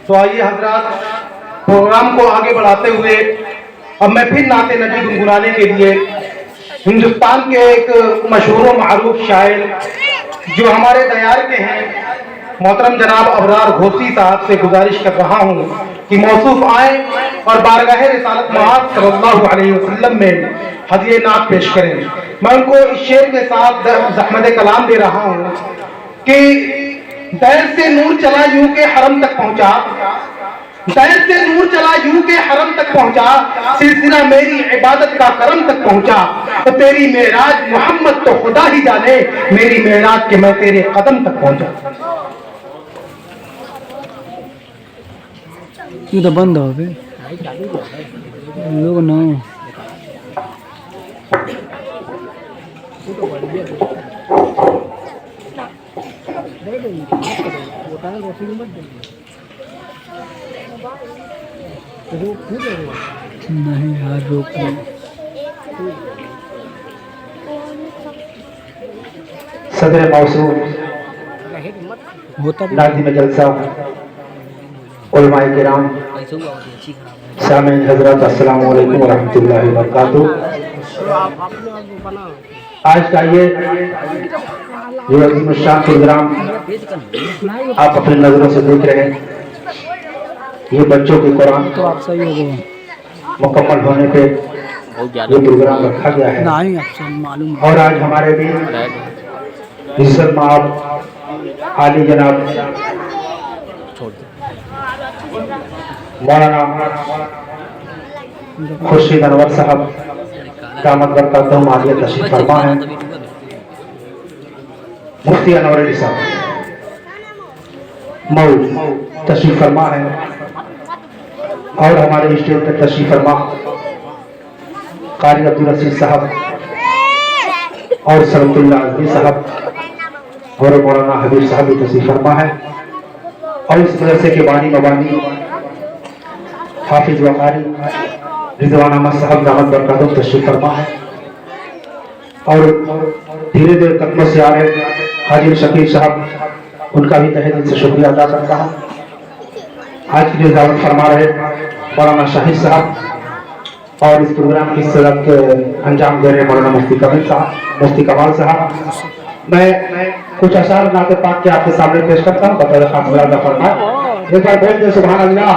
تو آئیے حضرات پروگرام کو آگے بڑھاتے ہوئے اب میں پھر نعت نبی گنگنانے کے لیے ہندوستان کے ایک مشہور و معروف شاعر جو ہمارے دیار کے ہیں محترم جناب ابرار گھوسی صاحب سے گزارش کر رہا ہوں کہ موصوف آئیں اور بارگاہ رسالت معاذ صلی اللہ علیہ وسلم میں ہدیہ نعت پیش کریں. میں ان کو اس شعر کے ساتھ زحمت کلام دے رہا ہوں کہ دیر سے نور چلا یوں کہ حرم تک پہنچا، دیر سے نور چلا یوں کہ حرم تک پہنچا، سلسلہ میری عبادت کا کرم تک پہنچا. تو تیری معراج محمد تو خدا ہی جانے، میری معراج کہ میں تیرے قدم تک پہنچا. یہ تو بند ہو گئے لوگ نہ نہیں یار روک صدر موصوف ہوتا ناظم جلسہ، علماء کرام، سامعین حضرات، السلام علیکم ورحمۃ اللہ وبرکاتہ. آج کا یہ عظیم الشان پروگرام آپ اپنی نظروں سے دیکھ رہے ہیں. یہ بچوں کے قرآن تو آپ صحیح ہو گئے مکمل ہونے پہ یہ پروگرام رکھا گیا ہے. نہیں آپ سے معلوم اور آج ہمارے بھی عزت مآب عالی جناب مولانا خورشید انور صاحب دامت برکاتہم عالیہ تشریف فرما ہیں. مفتی انور علی صاحب مئو تشریف فرما ہے اور ہمارے اسٹیج پر تشریف فرما قاری عبدالرشید صاحب اور سرت اللہ عزیز صاحب اور مولانا حبیب صاحب بھی تشریف فرما ہے. اور اس مدرسے کے بانی مبانی حافظ و قاری رضوان احمد صاحب دامت برکاتہم تشریف فرما ہے. اور دھیرے دھیرے قدموں سے آ رہے حاجی شکیل صاحب، ان کا بھی تہہ دل سے شکریہ ادا کرتا ہوں. آج کی جو دعوت فرما رہے مولانا شاہد صاحب اور اس پروگرام کی صدارت کے انجام دے رہے مولانا مفتی کمال صاحب. میں کچھ اشعار نعت پاک کے آپ کے سامنے پیش کرتا ہوں بطور خاتمہ ادا فرمائے. ایک بار بول دیں سبحان اللہ.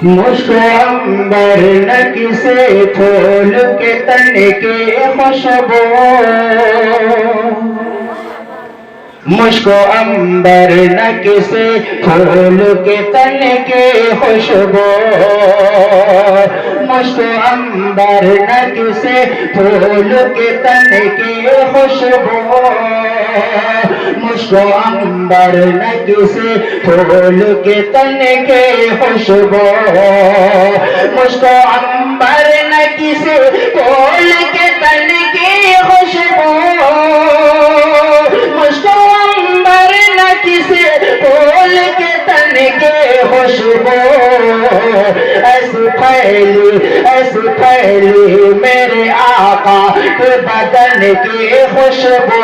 مشک عنبر نکی سے پھول کے تن کے خوشبو، مشک عنبر نکی سے پھول کے تن کے خوشبو، مشک عنبر نکی سے پھول کے تن کے خوشبو، مشک عنبر نکی سے پھول کے تن کے خوشبو، مشک عنبر نکی سے پھول کے تن کی خوشبو، مشک عنبر نکی سے پھول کے تن کی خوشبو، ایسی پھیلی میرے آقا کے بدن کی خوشبو،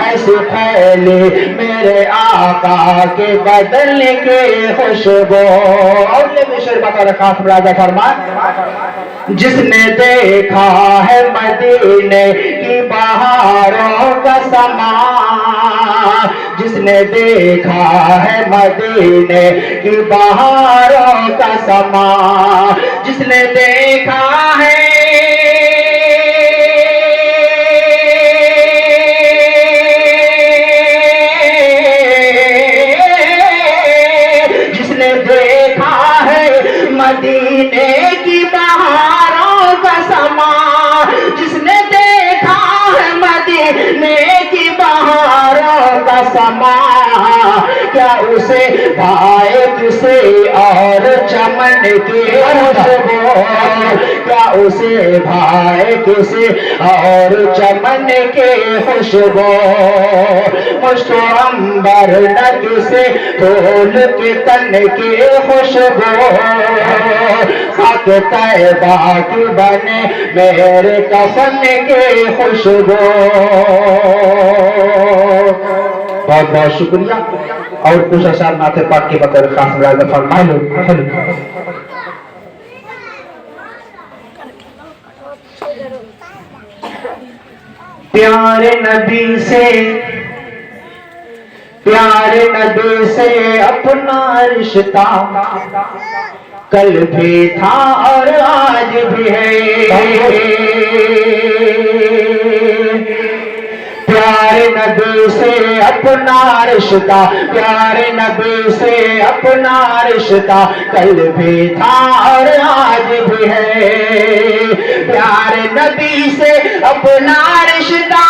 ایسی پھیلی میرے آقا کے بدن کی خوشبو. اور یہ بھی شعر بتا رکھا راجہ فرمان. جس نے دیکھا ہے مدینے کی بہاروں کا سما، جس نے دیکھا ہے مدینے کی بہاروں کا سما، جس نے دیکھا ہے مدینے کی بہاروں کا سما، جس نے دیکھا ہے مدینے کی بہاروں کا سما، کیا اسے بھائے کسی اور چمن کی خوشبو، کیا اسے بھائے کسی اور چمن کی خوشبو، مشک عنبر نکی سے پھول کے تن کی خوشبو، خاک طیبہ کی بنے میرے کفن کی خوشبو. بہت بہت شکریہ. اور کچھ اشعار نعت پاک کے بطور خاص ملاحظہ فرمائیں. پیارے نبی سے اپنا رشتہ کل بھی تھا اور آج بھی ہے. پیارے نبی سے اپنا رشتہ, پیارے نبی سے اپنا رشتہ کل بھی تھا اور آج بھی ہے. پیارے نبی سے اپنا رشتہ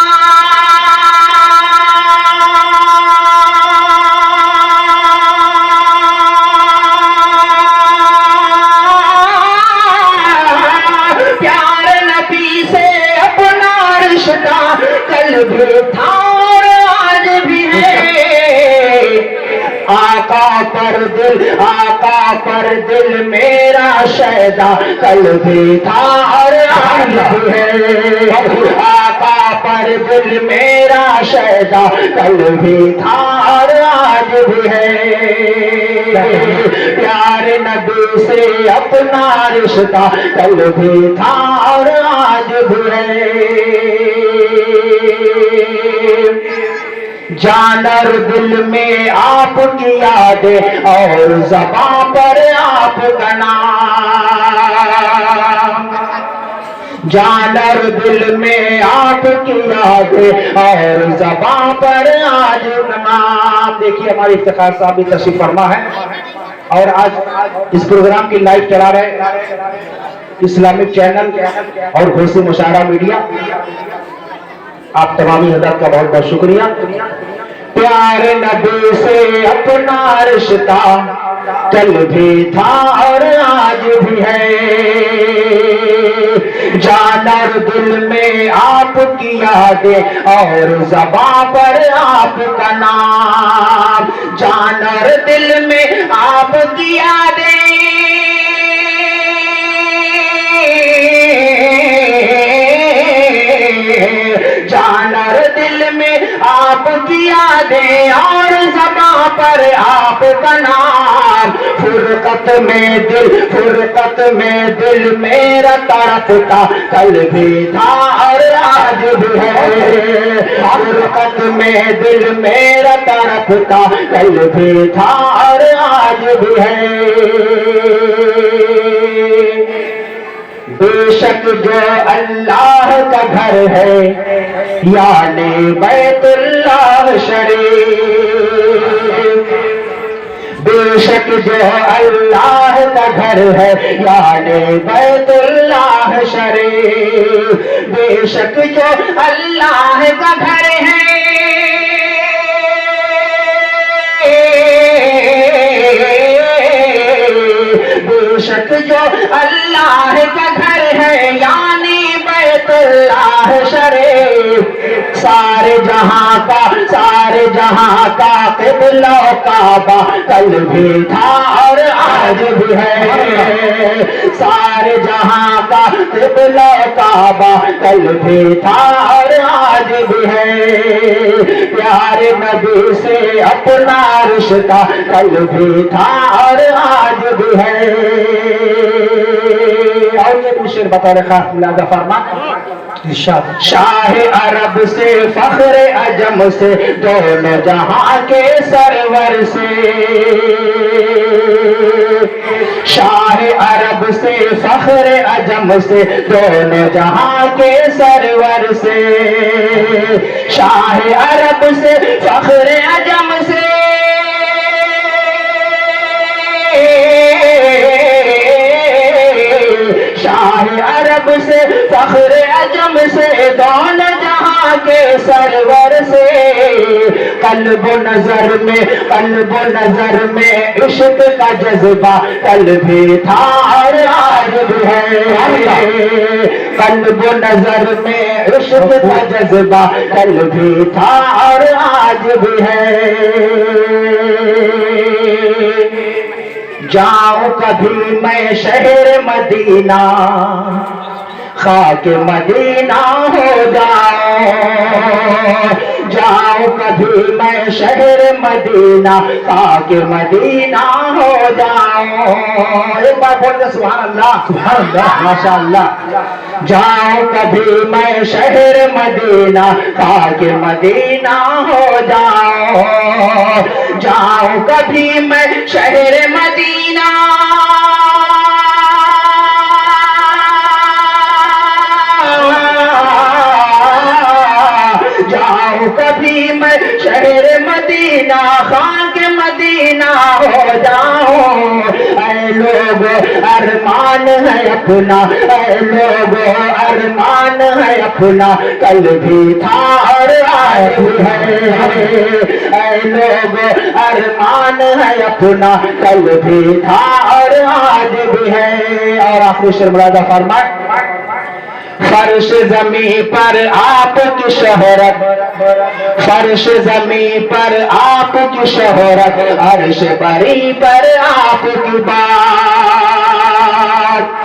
کل بھی تھا اور آج بھی ہے. آقا پر دل میرا شیدا کل بھی تھا اور آج بھی ہے. آقا پر دل میرا شیدا کل بھی تھا اور آج بھی ہے. پیارے نبی سے اپنا رشتہ کل بھی تھا اور آج بھی ہے. جان اور دل میں آپ کی یادیں اور زباں پر آپ کا نام. جان اور دل میں آپ کی یادیں اور زباں پر آج کا نام. دیکھیے ہمارے افتخار صاحب بھی تشریف فرما ہے اور آج اس پروگرام کی لائیو چلا رہے اسلامک چینل اور گھوسی مشاعرہ میڈیا. آپ تمامی حضرات کا بہت بہت شکریہ. پیارے نبی سے اپنا رشتہ کل بھی تھا اور آج بھی ہے. جان اور دل میں آپ کی یادیں اور زباں پر آپ کا نام. جان اور دل میں آپ کی یادیں جان اور دل میں آپ کی یادیں اور زباں پر آپ کا نام. فرقت میں دل میرا تڑپتا کل بھی تھا اور آج بھی ہے. فرقت میں دل میرا تڑپتا کل بھی تھا اور آج بھی ہے. بے شک جو اللہ کا گھر ہے یعنی بیت اللہ شریف. بے شک جو اللہ کا گھر ہے یعنی بیت اللہ شریف. بے شک جو اللہ کا گھر ہے بے شک جو اللہ کا گھر ہے یعنی بیت اللہ شریف. سارے جہاں کا قبلہ کعبہ کل بھی تھا اور آج بھی ہے. سارے جہاں کا قبلہ کعبہ کل بھی تھا اور آج بھی ہے. پیارے نبی سے اپنا رشتہ کل بھی تھا اور آج بھی ہے. اور یہ بھی شعر بتا رکھا ملاحظہ فرما. شاہ عرب سے فخر عجم سے دونوں جہاں کے سرور سے. شاہ عرب سے فخر عجم سے دونوں جہاں کے سرور سے. شاہ عرب سے فخر عجم سے شاہ عرب سے فخر عجم سے دونوں جہاں کے سرور سے. قلب و نظر میں عشق کا جذبہ کل بھی تھا اور آج بھی ہے. قلب و نظر میں عشق کا جذبہ کل بھی تھا اور آج بھی ہے. جاؤں کبھی میں شہر مدینہ خاک مدینہ ہو جاؤں جاؤں کبھی میں شہر مدینہ خاک مدینہ ہو جاؤں ایک بار بولتے سبحان اللہ ماشاء اللہ جاؤں کبھی میں شہر مدینہ خاک مدینہ ہو جاؤں جاؤں کبھی میں شہر مدینہ جاؤں کبھی میں شہر مدینہ خاک مدینہ ہو جاؤں اے لوگ ارمان ہے اپنا اے لوگ ارمان ہے اپنا کل بھی تھا اور آج بھی ہے اے لوگ ارمان ہے اپنا کل بھی تھا اور آج بھی ہے اور آخری شعر مرادہ فرمائے فرش زمین پر آپ کی شہرت فرش زمین پر آپ کی شہرت عرش بری پر آپ کی بات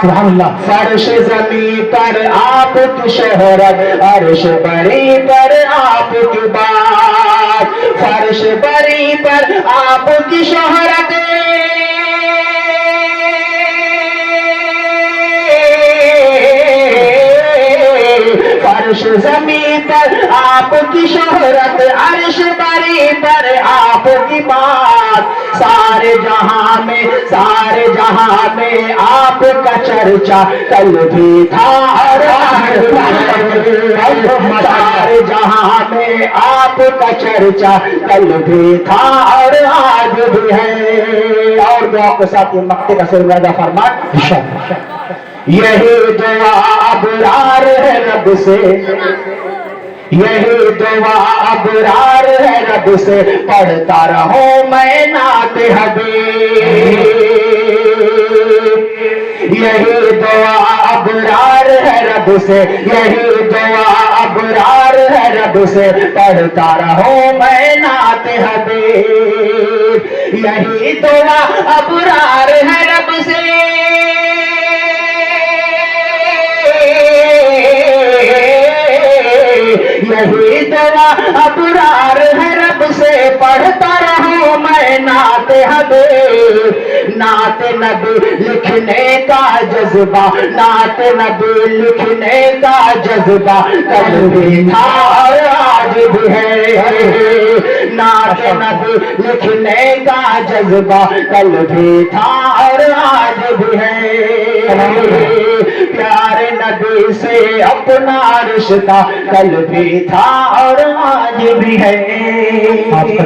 سبحان اللہ فرش زمین پر آپ کی شہرت عرش بری پر آپ کی بات فرش بری پر آپ کی شہرت فرش زمین پر آپ کی شہرت عرش بری پر آپ کی بات سارے جہاں میں آپ کا چرچا کل بھی تھا اور سارے جہاں میں آپ کا چرچا کل بھی تھا اور آج بھی ہے اور دعا کے ساتھ یہ مقطع کا سرگردہ فرمان یہی دعا ابرار ہے رب سے یہی دعا ابرار ہے رب سے پڑھتا رہوں میں نعت حبیب یہی دعا ابرار ہے رب سے یہی دعا ابرار ہے رب سے پڑھتا رہوں میں نعت حبیب یہی دعا ابرار ہے رب سے یہی دعا ابرار ہے رب سے پڑھتا رہوں میں نعت حبیب نعت نبی لکھنے کا جذبہ نعت نبی لکھنے کا جذبہ کل بھی تھا اور آج بھی ہے نعت نبی لکھنے کا جذبہ کل بھی تھا اور آج بھی ہے پیارے نبی سے اپنا رشتہ کل بھی تھا اور آج بھی ہے آپ کا